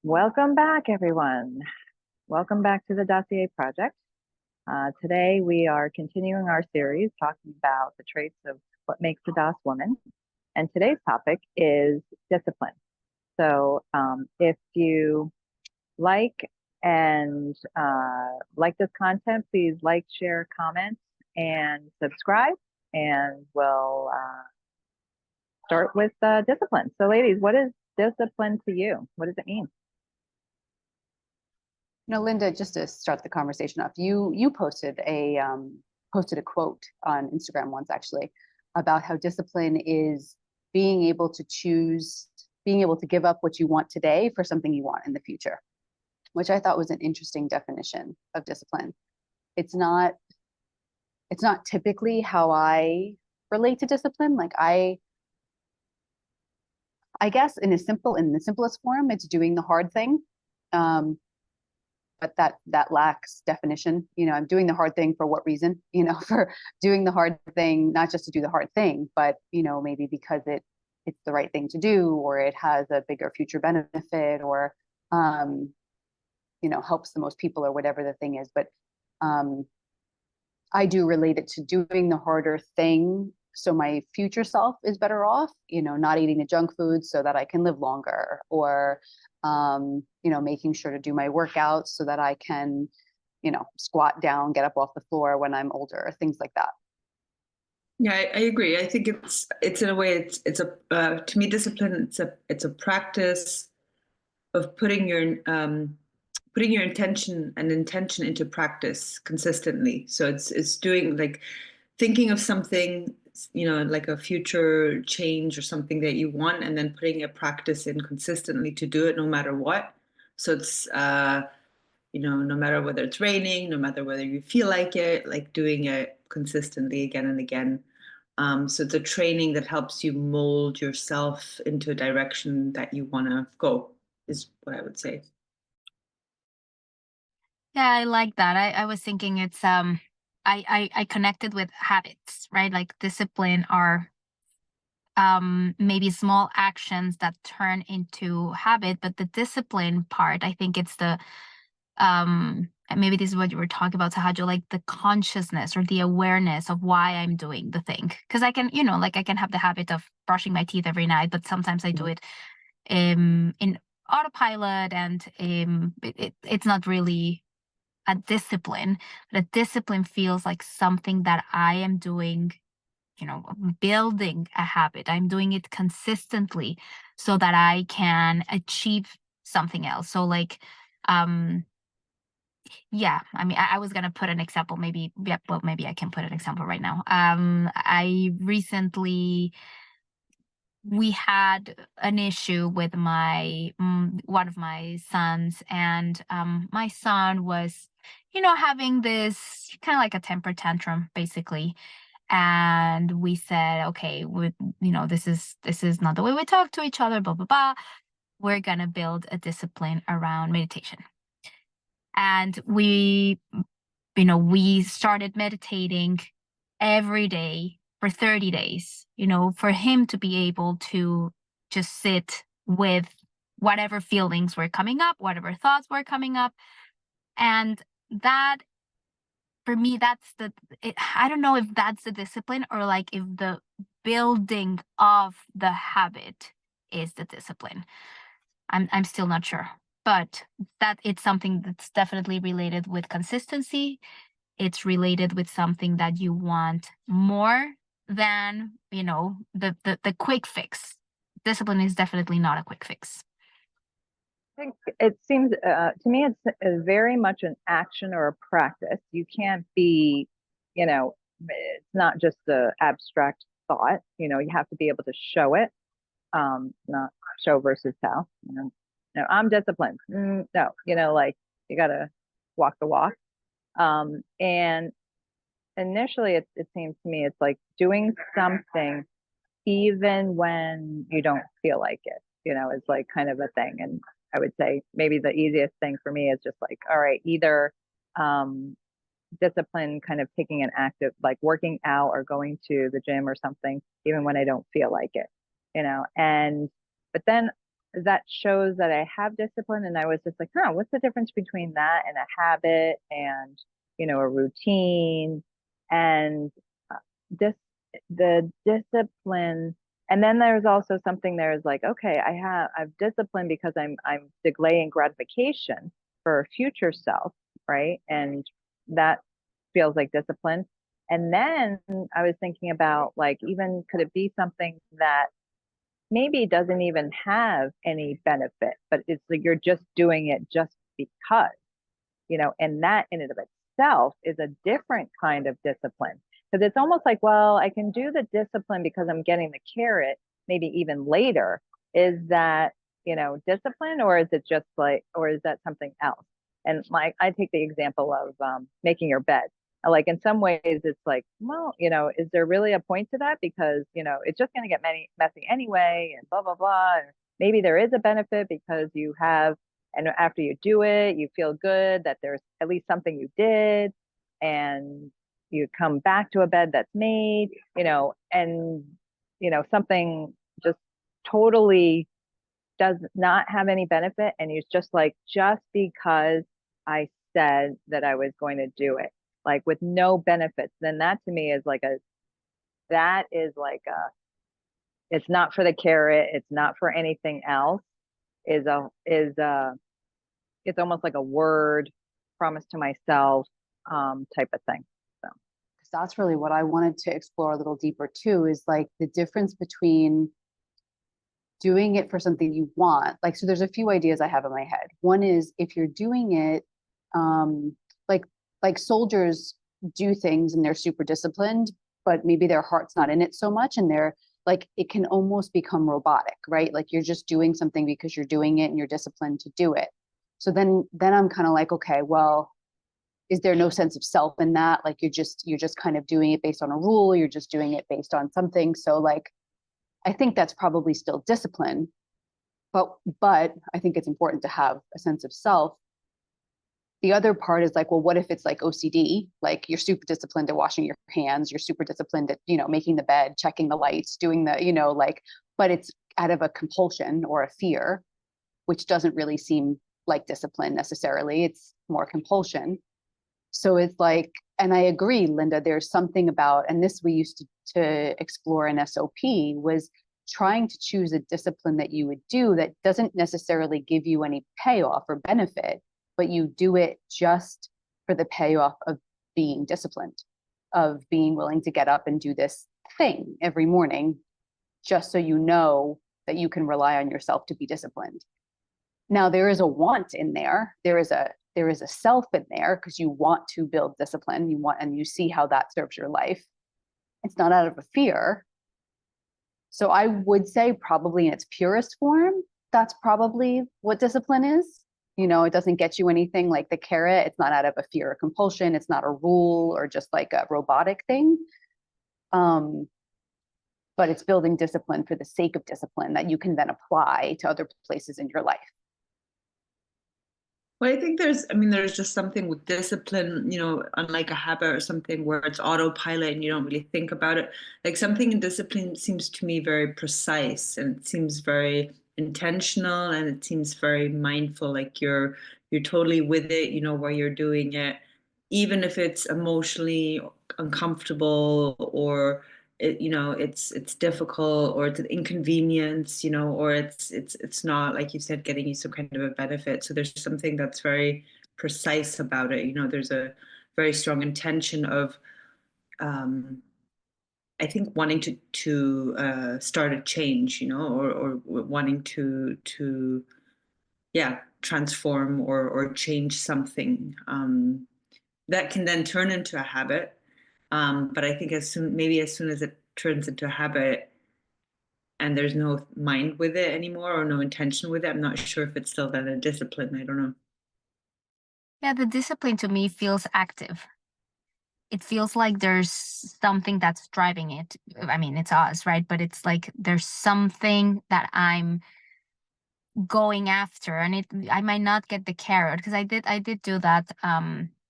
Welcome back, everyone. Welcome back to the Dossier Project. Today, we are continuing our series talking about the traits of what makes a DOS woman. And today's topic is discipline. So if you like and like this content, please like, share, comment, and subscribe. And we'll start with discipline. So ladies, what is discipline to you? What does it mean? Linda, just to start the conversation off, you posted a quote on Instagram once, actually, about how discipline is being able to choose, being able to give up what you want today for something you want in the future, which I thought was an interesting definition of discipline. It's not typically how I relate to discipline. Like I guess in the simplest form, it's doing the hard thing. But that lacks definition. I'm doing the hard thing for what reason? For doing the hard thing, not just to do the hard thing, but maybe because it's the right thing to do, or it has a bigger future benefit, or helps the most people, or whatever the thing is. But I do relate it to doing the harder thing so my future self is better off, not eating the junk food so that I can live longer, or making sure to do my workouts so that I can, squat down, get up off the floor when I'm older, things like that. Yeah, I agree. I think it's in a way it's a to me, discipline. It's a practice of putting your intention into practice consistently. So it's doing, like, thinking of something, like a future change or something that you want, and then putting a practice in consistently to do it no matter what. So it's no matter whether it's raining, no matter whether you feel like it, like doing it consistently again and again. So it's a training that helps you mold yourself into a direction that you want to go, is what I would say. Yeah, I like that. I was thinking it's I connected with habits, right? Like discipline are maybe small actions that turn into habit, but the discipline part, I think it's the maybe this is what you were talking about, Sahajo, like the consciousness or the awareness of why I'm doing the thing. Because I can, I can have the habit of brushing my teeth every night, but sometimes I do it in autopilot, and it's not really a discipline. But a discipline feels like something that I am doing, building a habit. I'm doing it consistently so that I can achieve something else. So like, yeah, I mean, I was gonna put an example, maybe, yeah, well, maybe I can put an example right now. We had an issue with one of my sons, and my son was, having this kind of like a temper tantrum, basically. And we said, okay, this is not the way we talk to each other, blah, blah, blah. We're gonna build a discipline around meditation. And we started meditating every day for 30 days, for him to be able to just sit with whatever feelings were coming up, whatever thoughts were coming up. And that, for me, I don't know if that's the discipline, or like if the building of the habit is the discipline. I'm still not sure. But that it's something that's definitely related with consistency. It's related with something that you want more than, the quick fix. Discipline is definitely not a quick fix. I think it seems to me it's very much an action or a practice. You can't be, it's not just the abstract thought. You have to be able to show it, not show versus tell. No, I'm disciplined. No, like you got to walk the walk. And initially, it seems to me it's like doing something even when you don't feel like it. Is like kind of a thing. And I would say maybe the easiest thing for me is just like, all right, either discipline, kind of taking an active, like working out or going to the gym or something, even when I don't feel like it. But then that shows that I have discipline. And I was just like, huh, what's the difference between that and a habit and, a routine and this, the discipline. And then there's also something there's like, okay, I've discipline because I'm delaying gratification for a future self, right? And that feels like discipline. And then I was thinking about like, even could it be something that maybe doesn't even have any benefit, but it's like you're just doing it just because, and that in and of itself is a different kind of discipline. Because it's almost like, well, I can do the discipline because I'm getting the carrot, maybe even later. Is that, discipline, or is it just like, or is that something else? And like, I take the example of making your bed. Like in some ways, it's like, well, is there really a point to that? Because, it's just going to get messy anyway, and blah, blah, blah. And maybe there is a benefit because you have, and after you do it, you feel good that there's at least something you did, and you come back to a bed that's made, and, something just totally does not have any benefit. And it's just like, just because I said that I was going to do it, like with no benefits, then that to me is like it's not for the carrot, it's not for anything else, it's almost like a word promise to myself, type of thing. So 'Cause that's really what I wanted to explore a little deeper too, is like the difference between doing it for something you want. Like, so there's a few ideas I have in my head. One is if you're doing it, um, like soldiers do things and they're super disciplined, but maybe their heart's not in it so much, and they're like, it can almost become robotic, right? Like you're just doing something because you're doing it and you're disciplined to do it. So then I'm kind of like, okay, well, is there no sense of self in that? Like you're just kind of doing it based on a rule, you're just doing it based on something. So like, I think that's probably still discipline, but I think it's important to have a sense of self. The other part is like, well, what if it's like OCD? Like you're super disciplined at washing your hands, you're super disciplined at, making the bed, checking the lights, doing the, like, but it's out of a compulsion or a fear, which doesn't really seem like discipline necessarily. It's more compulsion. So it's like, and I agree, Linda, there's something about, and this we used to explore in SOP, was trying to choose a discipline that you would do that doesn't necessarily give you any payoff or benefit, but you do it just for the payoff of being disciplined, of being willing to get up and do this thing every morning, just so you know that you can rely on yourself to be disciplined. Now there is a want in there. There is a self in there because you want to build discipline. And you see how that serves your life. It's not out of a fear. So I would say probably in its purest form, that's probably what discipline is. It doesn't get you anything like the carrot. It's not out of a fear or compulsion. It's not a rule or just like a robotic thing. But it's building discipline for the sake of discipline that you can then apply to other places in your life. Well, I think there's just something with discipline, unlike a habit or something where it's autopilot and you don't really think about it. Like something in discipline seems to me very precise, and it seems very intentional, and it seems very mindful. Like you're totally with it, while you're doing it, even if it's emotionally uncomfortable, or it's difficult, or it's an inconvenience, or it's not, like you said, getting you some kind of a benefit. So there's something that's very precise about it. There's a very strong intention of, I think, wanting to start a change, or wanting to yeah, transform or change something, that can then turn into a habit. But I think as soon as it turns into a habit and there's no mind with it anymore, or no intention with it, I'm not sure if it's still then a discipline. I don't know. Yeah, the discipline to me feels active. It feels like there's something that's driving it. I mean, it's us, right? But it's like there's something that I'm going after, and I might not get the carrot, because I did do that,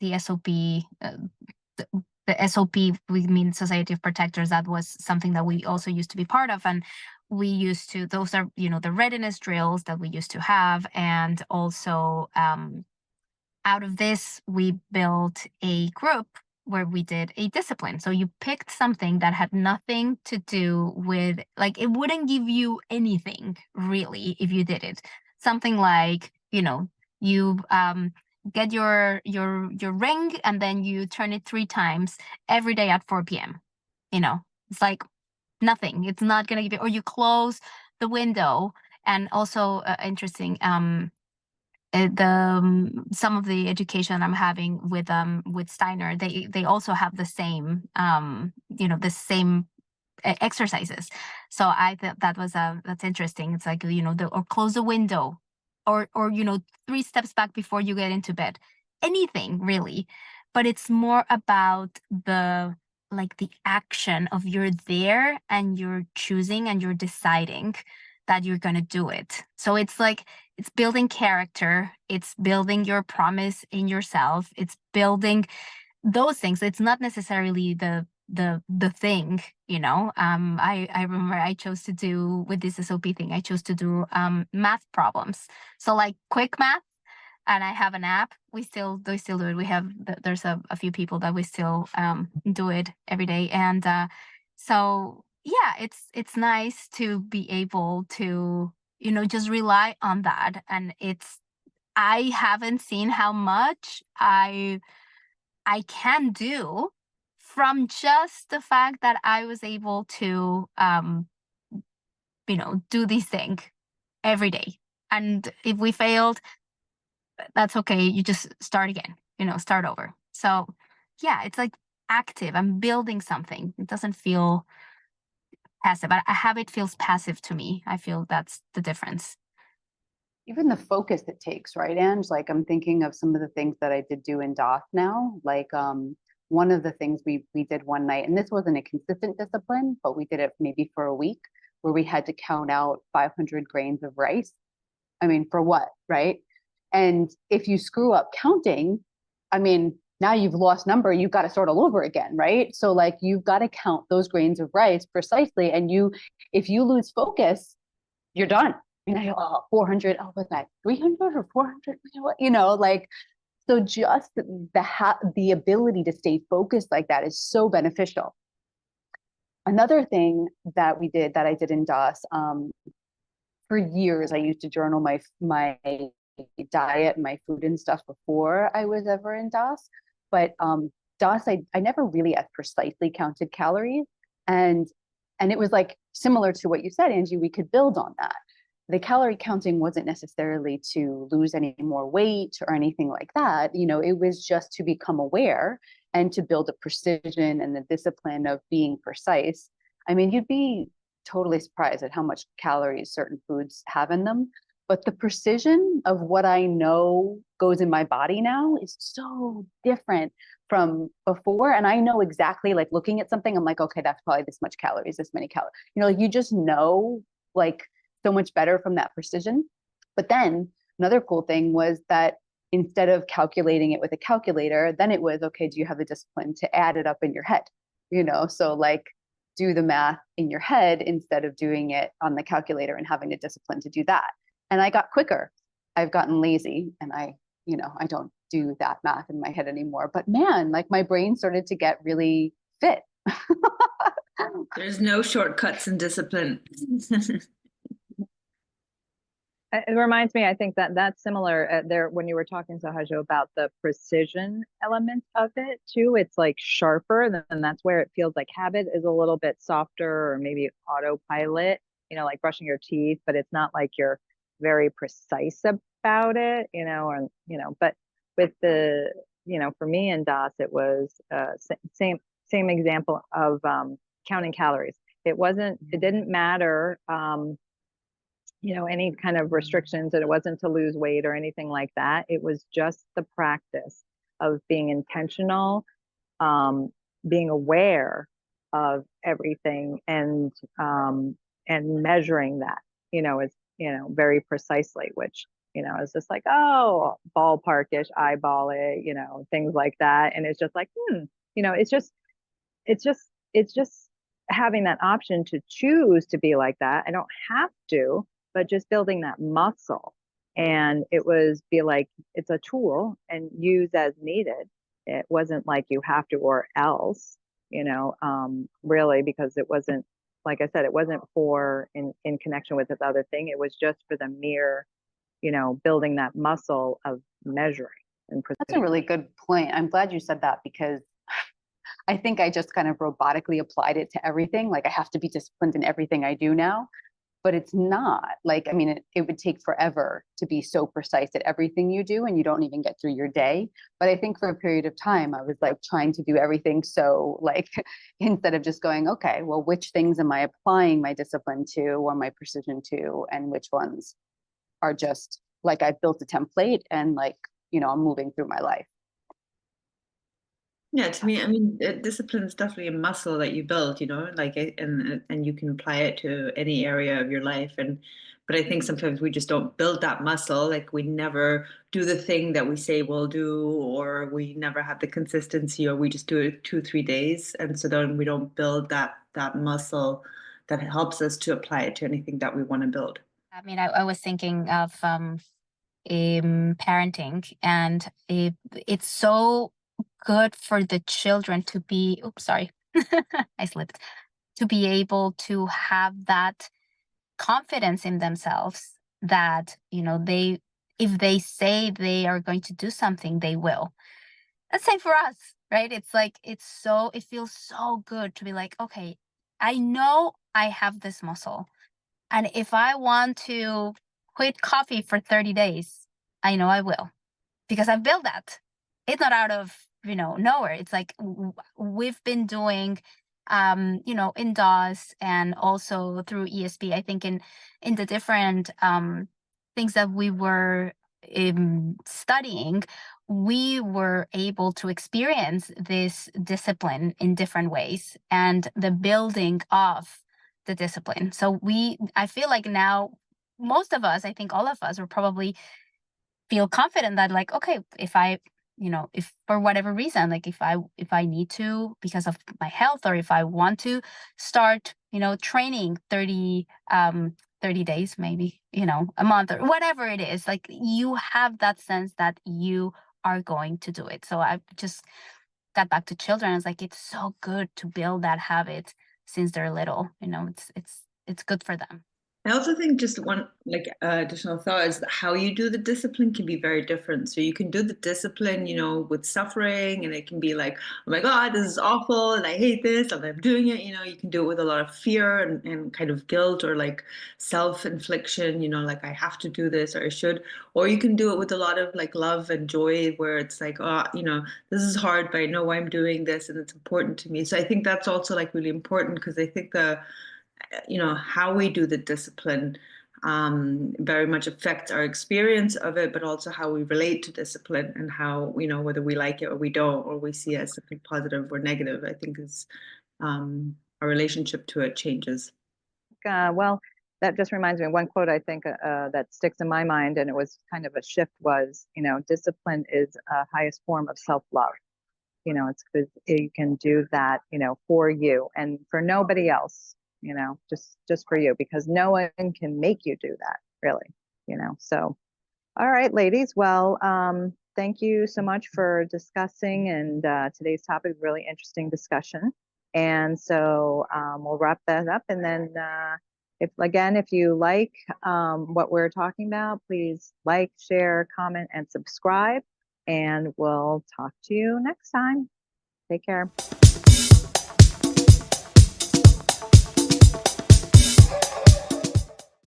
the SOP, the SOP, we mean Society of Protectors, that was something that we also used to be part of. And we used to, those are, the readiness drills that we used to have. And also out of this, we built a group where we did a discipline. So you picked something that had nothing to do with, like, it wouldn't give you anything really if you did it. Something like, you get your ring and then you turn it 3 times every day at 4 p.m. It's like nothing. It's not gonna give you, or you close the window. And also interesting, some of the education I'm having with Steiner, they also have the same the same exercises. So I thought that's interesting. It's like, or close the window, or 3 steps back before you get into bed. Anything really, but it's more about the action of you're there and you're choosing and you're deciding that you're going to do it. So it's like, it's building character, it's building your promise in yourself, it's building those things. It's not necessarily the thing, I remember I chose to do, with this SOP thing, I chose to do math problems. So like quick math, and I have an app. We still do it. We have, there's a few people that we still do it every day. And so yeah, it's nice to be able to, just rely on that. And I haven't seen how much I can do from just the fact that I was able to do these things every day. And if we failed, that's okay. You just start again, start over. So yeah, it's like active. I'm building something. It doesn't feel passive. A habit feels passive to me. I feel that's the difference. Even the focus it takes, right, Ange? Like, I'm thinking of some of the things that I did do in DOS now. Like, one of the things we did one night, and this wasn't a consistent discipline, but we did it maybe for a week, where we had to count out 500 grains of rice. I mean, for what, right? And if you screw up counting, I mean, now you've lost number, you've got to start all over again, right? So like, you've got to count those grains of rice precisely. And if you lose focus, you're done. And I go, oh, 400, oh, was that 300 or 400? Like, so just the ability to stay focused like that is so beneficial. Another thing that I did in DOS, for years, I used to journal my diet, my food and stuff before I was ever in DOS. But DOS, I never really as precisely counted calories. And it was like similar to what you said, Angie, we could build on that. The calorie counting wasn't necessarily to lose any more weight or anything like that. It was just to become aware and to build a precision and the discipline of being precise. I mean, you'd be totally surprised at how much calories certain foods have in them. But the precision of what I know goes in my body now is so different from before. And I know exactly, like, looking at something, I'm like, okay, that's probably this much calories, this many calories. Like, you just know, like, so much better from that precision. But then another cool thing was that instead of calculating it with a calculator, then it was, okay, do you have the discipline to add it up in your head? So like, do the math in your head instead of doing it on the calculator and having the discipline to do that. And I got quicker. I've gotten lazy and I don't do that math in my head anymore. But man, like, my brain started to get really fit. There's no shortcuts in discipline. It reminds me, I think that's similar there when you were talking to Hajo about the precision element of it too. It's like sharper, and that's where it feels like habit is a little bit softer, or maybe autopilot, like brushing your teeth, but it's not like you're very precise about it, but with the, for me in DOS, it was same example of counting calories. It didn't matter, any kind of restrictions, and it wasn't to lose weight or anything like that. It was just the practice of being intentional, being aware of everything, and measuring that, as very precisely, which is just like, oh, ballparkish, eyeball it, things like that. And it's just like, it's just having that option to choose to be like that. I don't have to, but just building that muscle. And it was be like, it's a tool and use as needed. It wasn't like you have to or else, really, because it wasn't, like I said, it wasn't for in connection with this other thing. It was just for the mere, building that muscle of measuring and That's a precision. really good point. I'm glad you said that, because I think I just kind of robotically applied it to everything. Like, I have to be disciplined in everything I do now, but it's not. Like, I mean, it would take forever to be so precise at everything you do, and you don't even get through your day. But I think for a period of time, I was like trying to do everything. So like, instead of just going, okay, well, which things am I applying my discipline to or my precision to, and which ones are just like, I've built a template and like, I'm moving through my life. Yeah, to me, I mean, discipline is definitely a muscle that you build, like, and you can apply it to any area of your life. But I think sometimes we just don't build that muscle. Like, we never do the thing that we say we'll do, or we never have the consistency, or we just do it 2, 3 days. And so then we don't build that muscle that helps us to apply it to anything that we want to build. I mean, I was thinking of parenting, and it's so good for the children to be, oops, sorry, I slipped, to be able to have that confidence in themselves that, they, if they say they are going to do something, they will. The same for us, right? It's like, it feels so good to be like, okay, I know I have this muscle. And if I want to quit coffee for 30 days, I know I will, because I've built that. It's not out of, nowhere. It's like we've been doing, in DOS and also through ESP, I think in the different things that we were studying, we were able to experience this discipline in different ways and the building of the discipline. So I feel like now most of us, I think all of us, will probably feel confident that, like, okay, if I, if for whatever reason, like if I need to, because of my health, or if I want to start, training 30 days, maybe, a month, or whatever it is, like, you have that sense that you are going to do it. So I just got back to children. It's like, it's so good to build that habit since they're little. It's good for them. I also think just one additional thought is that how you do the discipline can be very different. So you can do the discipline, with suffering, and it can be like, oh my God, this is awful, and I hate this, and I'm doing it. You can do it with a lot of fear and kind of guilt, or like self-infliction, like I have to do this, or I should. Or you can do it with a lot of like love and joy, where it's like, oh, this is hard, but I know why I'm doing this, and it's important to me. So I think that's also like really important, because I think how we do the discipline very much affects our experience of it, but also how we relate to discipline, and how, whether we like it or we don't, or we see it as something positive or negative, I think is our relationship to it changes. Well, that just reminds me of one quote I think that sticks in my mind, and it was kind of a shift, was, discipline is a highest form of self-love. It's because you can do that, for you and for nobody else, just for you, because no one can make you do that, really, so. All right, ladies. Well, thank you so much for discussing, and today's topic is really interesting discussion. And so we'll wrap that up, and then if you like what we're talking about, please like, share, comment, and subscribe, and we'll talk to you next time. Take care.